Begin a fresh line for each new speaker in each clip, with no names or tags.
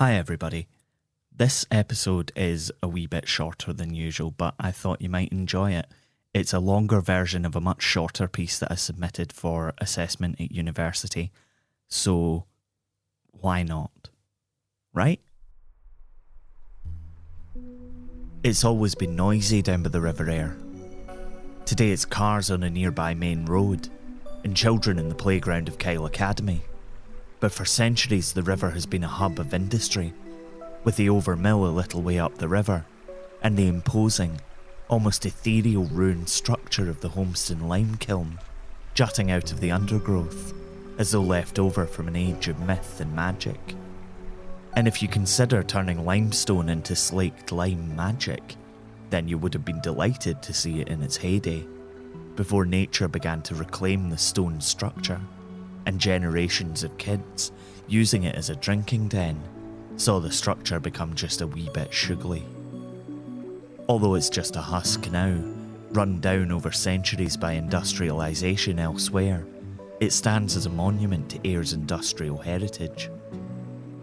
Hi everybody. This episode is a wee bit shorter than usual, but I thought you might enjoy it. It's a longer version of a much shorter piece that I submitted for assessment at university, so why not? Right? It's always been noisy down by the River Aire. Today it's cars on a nearby main road, and children in the playground of Kyle Academy. But for centuries the river has been a hub of industry, with the Overmill a little way up the river, and the imposing, almost ethereal ruined structure of the Homeston lime kiln jutting out of the undergrowth, as though left over from an age of myth and magic. And if you consider turning limestone into slaked lime magic, then you would have been delighted to see it in its heyday, before nature began to reclaim the stone structure, and generations of kids using it as a drinking den saw the structure become just a wee bit sugary. Although it's just a husk now, run down over centuries by industrialisation elsewhere, it stands as a monument to Ayre's industrial heritage.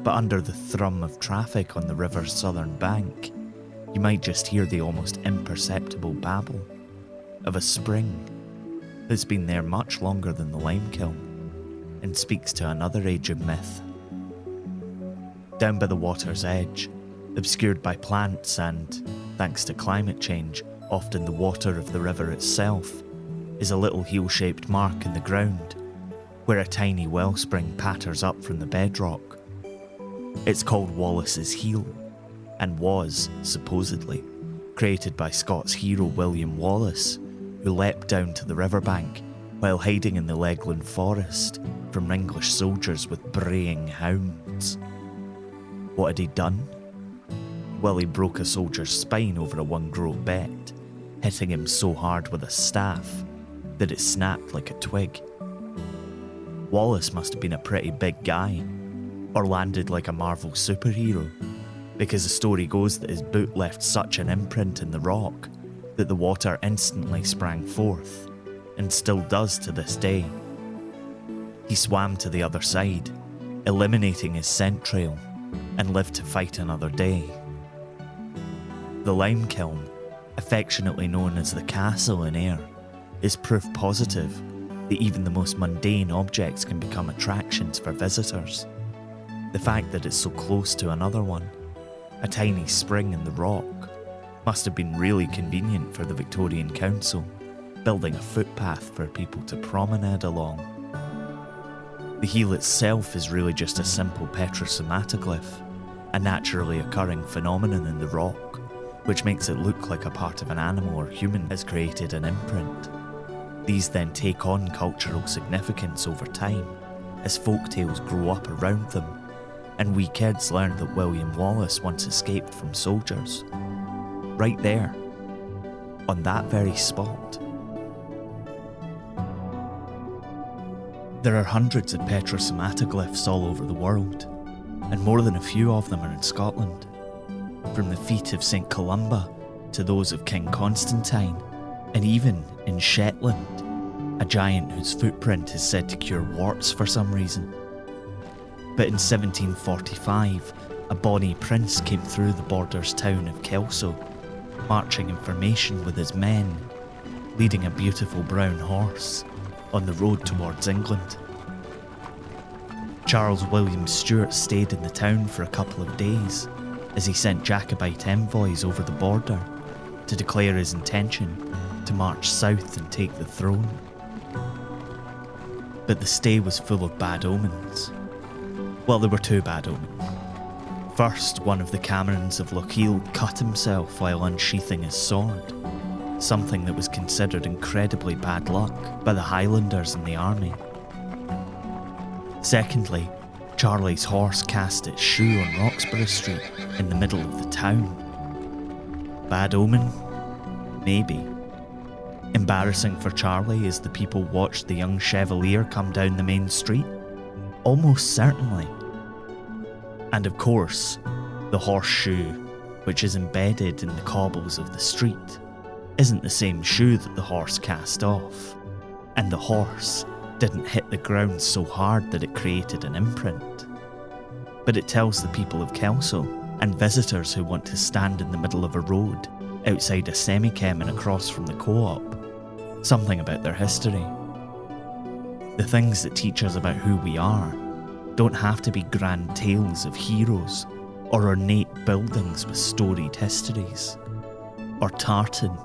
But under the thrum of traffic on the river's southern bank, you might just hear the almost imperceptible babble of a spring that's been there much longer than the lime kiln, and speaks to another age of myth. Down by the water's edge, obscured by plants and, thanks to climate change, often the water of the river itself, is a little heel-shaped mark in the ground, where a tiny wellspring patters up from the bedrock. It's called Wallace's Heel, and was, supposedly, created by Scots hero William Wallace, who leapt down to the riverbank while hiding in the Legland forest from English soldiers with braying hounds. What had he done? Well, he broke a soldier's spine over a one-groat bet, hitting him so hard with a staff that it snapped like a twig. Wallace must have been a pretty big guy, or landed like a Marvel superhero, because the story goes that his boot left such an imprint in the rock that the water instantly sprang forth, and still does to this day. He swam to the other side, eliminating his scent trail, and lived to fight another day. The lime kiln, affectionately known as the Castle in Ayre, is proof positive that even the most mundane objects can become attractions for visitors. The fact that it's so close to another one, a tiny spring in the rock, must have been really convenient for the Victorian Council, building a footpath for people to promenade along. The heel itself is really just a simple Petrosomatoglyph, a naturally occurring phenomenon in the rock, which makes it look like a part of an animal or human has created an imprint. These then take on cultural significance over time, as folktales grow up around them, and we kids learn that William Wallace once escaped from soldiers. Right there, on that very spot. There are hundreds of Petrosomatoglyphs all over the world, and more than a few of them are in Scotland. From the feet of St Columba to those of King Constantine, and even in Shetland, a giant whose footprint is said to cure warts for some reason. But in 1745, a bonny prince came through the borders town of Kelso, marching in formation with his men, leading a beautiful brown horse on the road towards England. Charles William Stuart stayed in the town for a couple of days as he sent Jacobite envoys over the border to declare his intention to march south and take the throne. But the stay was full of bad omens. Well, there were two bad omens. First, one of the Camerons of Lochiel cut himself while unsheathing his sword, something that was considered incredibly bad luck by the Highlanders and the army. Secondly, Charlie's horse cast its shoe on Roxburgh Street in the middle of the town. Bad omen? Maybe. Embarrassing for Charlie as the people watched the young Chevalier come down the main street? Almost certainly. And of course, the horseshoe, which is embedded in the cobbles of the street, isn't the same shoe that the horse cast off, and the horse didn't hit the ground so hard that it created an imprint. but it tells the people of Kelso and visitors who want to stand in the middle of a road outside a semi-chem and across from the co-op something about their history. The things that teach us about who we are don't have to be grand tales of heroes or ornate buildings with storied histories, or tartan,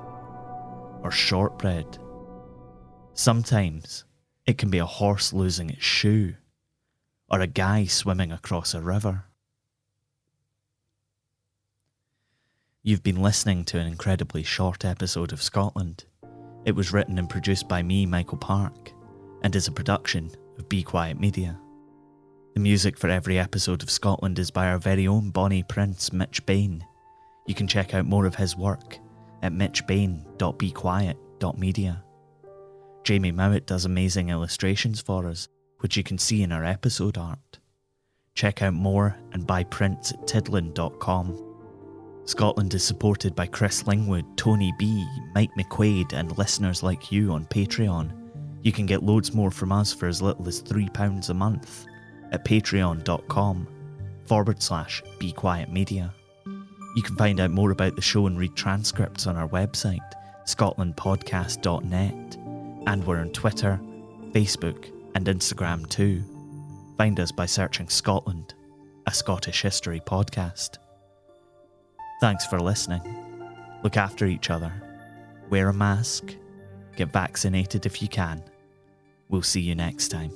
or shortbread. Sometimes it can be a horse losing its shoe, or a guy swimming across a river. You've been listening to an incredibly short episode of Scotland. It was written and produced by me, Michael Park, and is a production of Be Quiet Media. The music for every episode of Scotland is by our very own Bonnie Prince, Mitch Bain. You can check out more of his work at mitchbain.bequiet.media. Jamie Mowat does amazing illustrations for us, which you can see in our episode art. Check out more and buy prints at tidlin.com. Scotland is supported by Chris Lingwood, Tony B, Mike McQuaid and listeners like you on Patreon. You can get loads more from us for as little as £3 a month at patreon.com/bequietmedia. You can find out more about the show and read transcripts on our website, scotlandpodcast.net, and we're on Twitter, Facebook and Instagram too. Find us by searching Scotland, a Scottish history podcast. Thanks for listening. Look after each other. Wear a mask. Get vaccinated if you can. We'll see you next time.